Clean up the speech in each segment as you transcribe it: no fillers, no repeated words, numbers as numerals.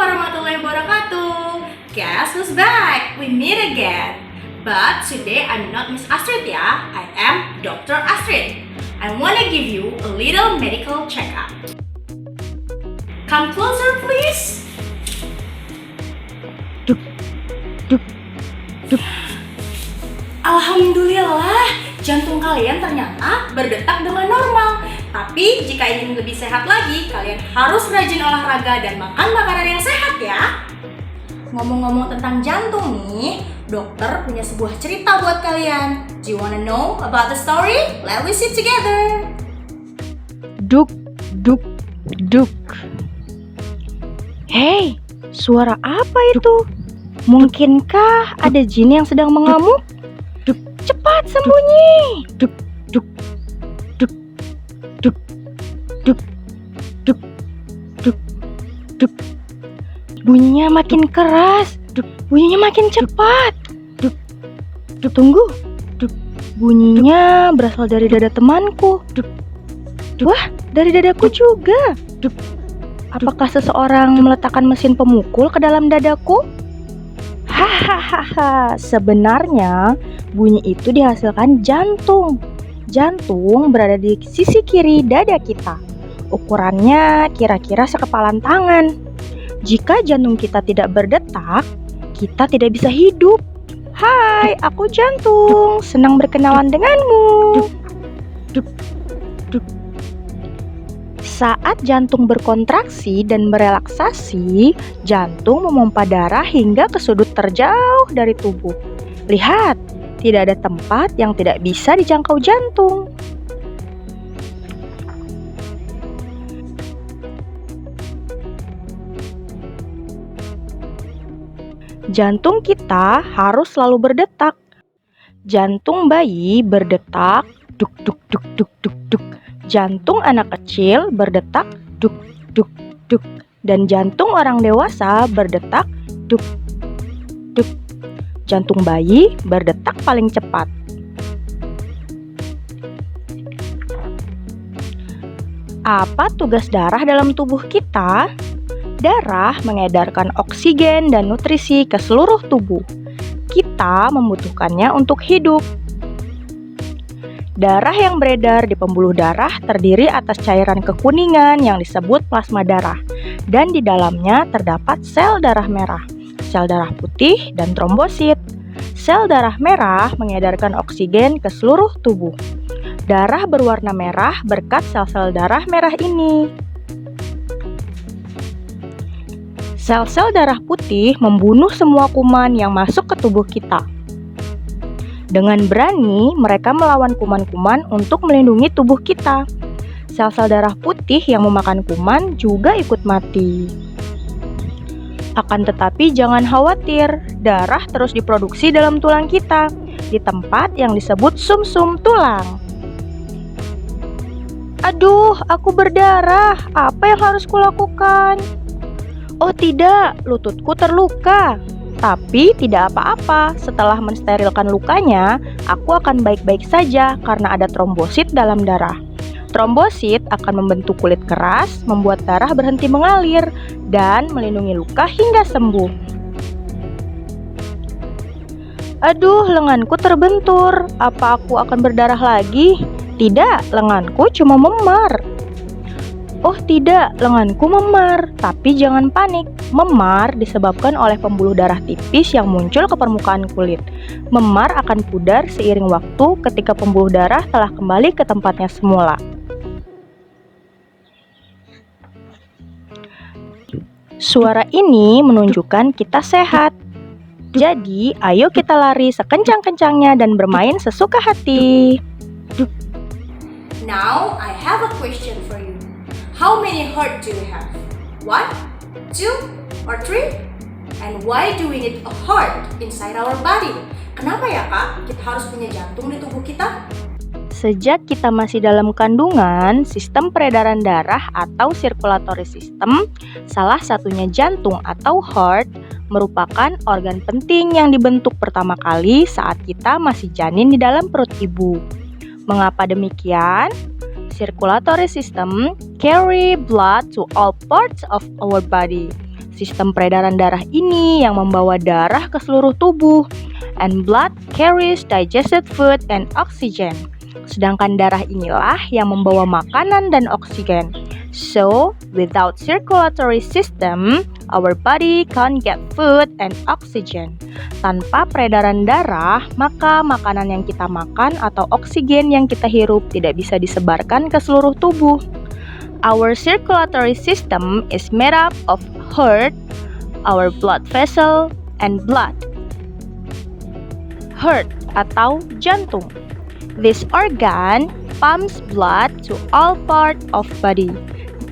warahmatullahi wabarakatuh. Guess who's back? We meet again. But today I'm not Miss Astrid ya. I am Dr. Astrid. I wanna give you a little medical checkup. Come closer please. Alhamdulillah, jantung kalian ternyata berdetak dengan normal. Tapi jika ingin lebih sehat lagi, kalian harus rajin olahraga dan makan makanan yang sehat ya. Ngomong-ngomong tentang jantung nih, dokter punya sebuah cerita buat kalian. Do you wanna know about the story? Let we sit together. Duk, duk, duk. Hei, suara apa itu? Mungkinkah ada jin yang sedang mengamuk? Duk, cepat sembunyi. Duk, duk, duk, duk, duk, duk, duk, duk. Bunyinya makin keras. Duk, bunyinya makin cepat. Duk, duk, tunggu. Duk, bunyinya berasal dari dada temanku. Duk, duk. Wah, dari dadaku juga. Duk. Apakah seseorang meletakkan mesin pemukul ke dalam dadaku? Hahaha, sebenarnya bunyi itu dihasilkan jantung. Jantung berada di sisi kiri dada kita. Ukurannya kira-kira sekepalan tangan. Jika jantung kita tidak berdetak, kita tidak bisa hidup. Hai, aku jantung. Senang berkenalan denganmu. Duk, duk. Saat jantung berkontraksi dan merelaksasi, jantung memompa darah hingga ke sudut terjauh dari tubuh. Lihat, tidak ada tempat yang tidak bisa dijangkau jantung. Jantung kita harus selalu berdetak. Jantung bayi berdetak duk duk duk duk duk duk. Jantung anak kecil berdetak duk duk duk, dan jantung orang dewasa berdetak duk duk. Jantung bayi berdetak paling cepat. Apa tugas darah dalam tubuh kita? Darah mengedarkan oksigen dan nutrisi ke seluruh tubuh. Kita membutuhkannya untuk hidup. Darah yang beredar di pembuluh darah terdiri atas cairan kekuningan yang disebut plasma darah, dan di dalamnya terdapat sel darah merah, sel darah putih, dan trombosit. Sel darah merah mengedarkan oksigen ke seluruh tubuh. Darah berwarna merah berkat sel-sel darah merah ini. Sel-sel darah putih membunuh semua kuman yang masuk ke tubuh kita. Dengan berani, mereka melawan kuman-kuman untuk melindungi tubuh kita. Sel-sel darah putih yang memakan kuman juga ikut mati. Akan tetapi jangan khawatir, darah terus diproduksi dalam tulang kita, di tempat yang disebut sumsum tulang. Aduh, aku berdarah. Apa yang harus kulakukan? Oh tidak, lututku terluka. Tapi tidak apa-apa, setelah mensterilkan lukanya, aku akan baik-baik saja karena ada trombosit dalam darah. Trombosit akan membentuk kulit keras, membuat darah berhenti mengalir, dan melindungi luka hingga sembuh. Aduh, lenganku terbentur. Apa aku akan berdarah lagi? Tidak, lenganku cuma memar. Oh tidak, lenganku memar. Tapi jangan panik. Memar disebabkan oleh pembuluh darah tipis yang muncul ke permukaan kulit. Memar akan pudar seiring waktu ketika pembuluh darah telah kembali ke tempatnya semula. Suara ini menunjukkan kita sehat. Jadi, ayo kita lari sekencang-kencangnya dan bermain sesuka hati. Now I have a question for you. How many heart do you have? 1, 2, or 3? And why do we need a heart inside our body? Kenapa ya kak, kita harus punya jantung di tubuh kita? Sejak kita masih dalam kandungan, sistem peredaran darah atau circulatory system, salah satunya jantung atau heart, merupakan organ penting yang dibentuk pertama kali saat kita masih janin di dalam perut ibu. Mengapa demikian? Circulatory system carry blood to all parts of our body. Sistem peredaran darah ini yang membawa darah ke seluruh tubuh. And blood carries digested food and oxygen. Sedangkan darah inilah yang membawa makanan dan oksigen. So, without circulatory system, our body can't get food and oxygen. Tanpa peredaran darah, maka makanan yang kita makan atau oksigen yang kita hirup tidak bisa disebarkan ke seluruh tubuh. Our circulatory system is made up of heart, our blood vessel, and blood. Heart atau jantung. This organ pumps blood to all part of body.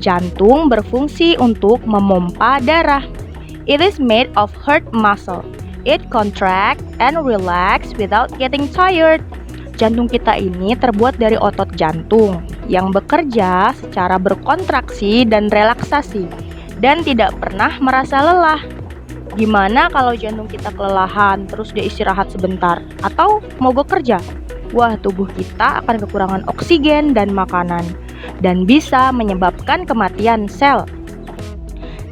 Jantung berfungsi untuk memompa darah. It is made of heart muscle. It contract and relax without getting tired. Jantung kita ini terbuat dari otot jantung yang bekerja secara berkontraksi dan relaksasi dan tidak pernah merasa lelah. Gimana kalau jantung kita kelelahan terus dia istirahat sebentar atau mogok kerja? Wah, tubuh kita akan kekurangan oksigen dan makanan dan bisa menyebabkan kematian sel.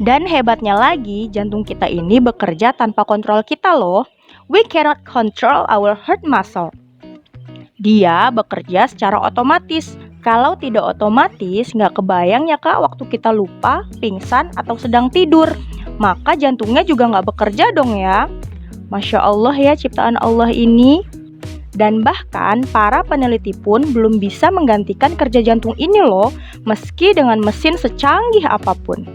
Dan hebatnya lagi, jantung kita ini bekerja tanpa kontrol kita loh. We cannot control our heart muscle. Dia bekerja secara otomatis. Kalau tidak otomatis, nggak kebayang ya kak waktu kita lupa, pingsan, atau sedang tidur. Maka jantungnya juga nggak bekerja dong ya. Masya Allah ya ciptaan Allah ini. Dan bahkan para peneliti pun belum bisa menggantikan kerja jantung ini loh, meski dengan mesin secanggih apapun.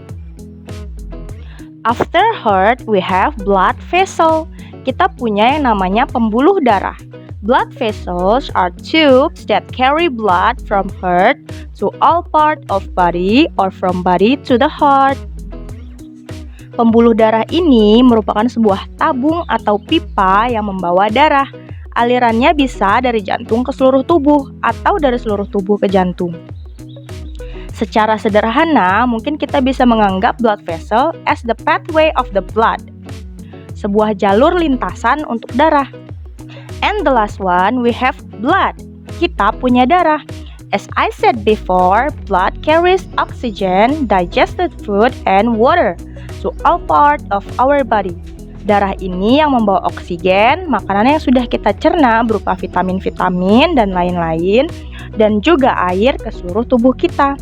After heart, we have blood vessel. Kita punya yang namanya pembuluh darah. Blood vessels are tubes that carry blood from heart to all part of body or from body to the heart. Pembuluh darah ini merupakan sebuah tabung atau pipa yang membawa darah. Alirannya bisa dari jantung ke seluruh tubuh atau dari seluruh tubuh ke jantung. Secara sederhana, mungkin kita bisa menganggap blood vessel as the pathway of the blood. Sebuah jalur lintasan untuk darah. And the last one, we have blood. Kita punya darah. As I said before, blood carries oxygen, digested food, and water to all part of our body. Darah ini yang membawa oksigen, makanan yang sudah kita cerna berupa vitamin-vitamin dan lain-lain, dan juga air ke seluruh tubuh kita.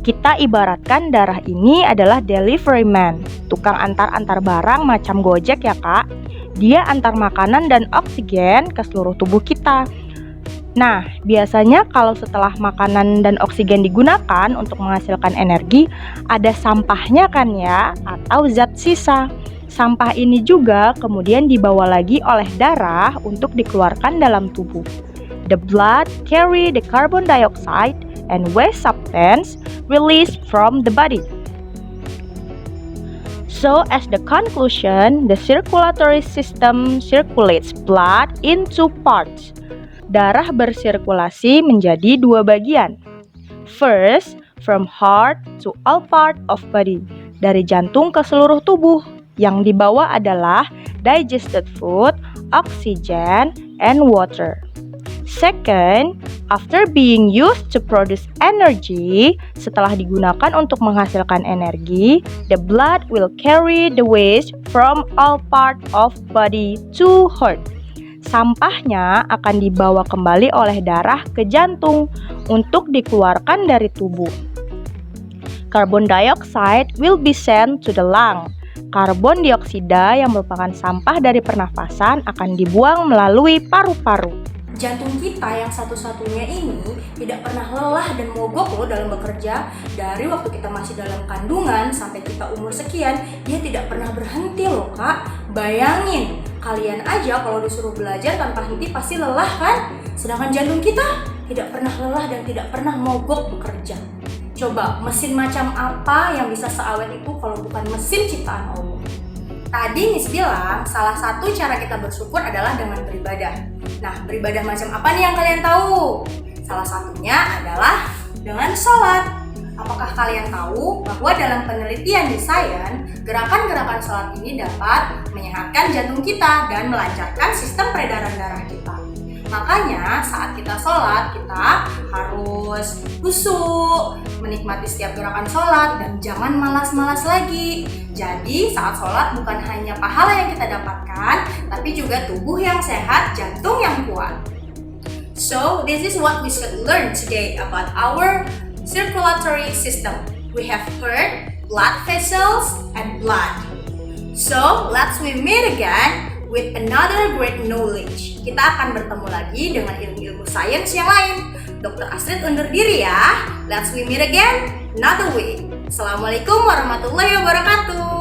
Kita ibaratkan darah ini adalah delivery man, tukang antar-antar barang macam Gojek ya kak. Dia antar makanan dan oksigen ke seluruh tubuh kita. Nah, biasanya kalau setelah makanan dan oksigen digunakan untuk menghasilkan energi, ada sampahnya kan ya, atau zat sisa. Sampah ini juga kemudian dibawa lagi oleh darah untuk dikeluarkan dalam tubuh. The blood carry the carbon dioxide and waste substance released from the body. So as the conclusion, the circulatory system circulates blood in two parts. Darah bersirkulasi menjadi dua bagian. First, from heart to all part of body. Dari jantung ke seluruh tubuh. Yang dibawa adalah digested food, oxygen, and water. Second, after being used to produce energy, setelah digunakan untuk menghasilkan energi, the blood will carry the waste from all part of body to heart. Sampahnya akan dibawa kembali oleh darah ke jantung untuk dikeluarkan dari tubuh. Carbon dioxide will be sent to the lung. Karbon dioksida yang merupakan sampah dari pernafasan akan dibuang melalui paru-paru. Jantung kita yang satu-satunya ini tidak pernah lelah dan mogok loh dalam bekerja. Dari waktu kita masih dalam kandungan sampai kita umur sekian, dia tidak pernah berhenti loh kak. Bayangin, kalian aja kalau disuruh belajar tanpa henti pasti lelah kan? Sedangkan jantung kita tidak pernah lelah dan tidak pernah mogok bekerja. Coba mesin macam apa yang bisa seawet itu kalau bukan mesin ciptaan Allah? Tadi Miss bilang salah satu cara kita bersyukur adalah dengan beribadah. Nah, beribadah macam apa nih yang kalian tahu? Salah satunya adalah dengan sholat. Apakah kalian tahu bahwa dalam penelitian di sains, gerakan-gerakan sholat ini dapat menyehatkan jantung kita dan melancarkan sistem peredaran darah kita? Makanya saat kita sholat, kita harus khusyuk, menikmati setiap gerakan sholat, dan jangan malas-malas lagi. Jadi saat sholat bukan hanya pahala yang kita dapatkan, tapi juga tubuh yang sehat, jantung yang kuat. So this is what we should learn today about our circulatory system. We have heard blood vessels and blood. So let's we meet again with another great knowledge. Kita akan bertemu lagi dengan ilmu-ilmu sains yang lain. Dr. Astrid undur diri ya. Let's we meet again another week. Assalamualaikum warahmatullahi wabarakatuh.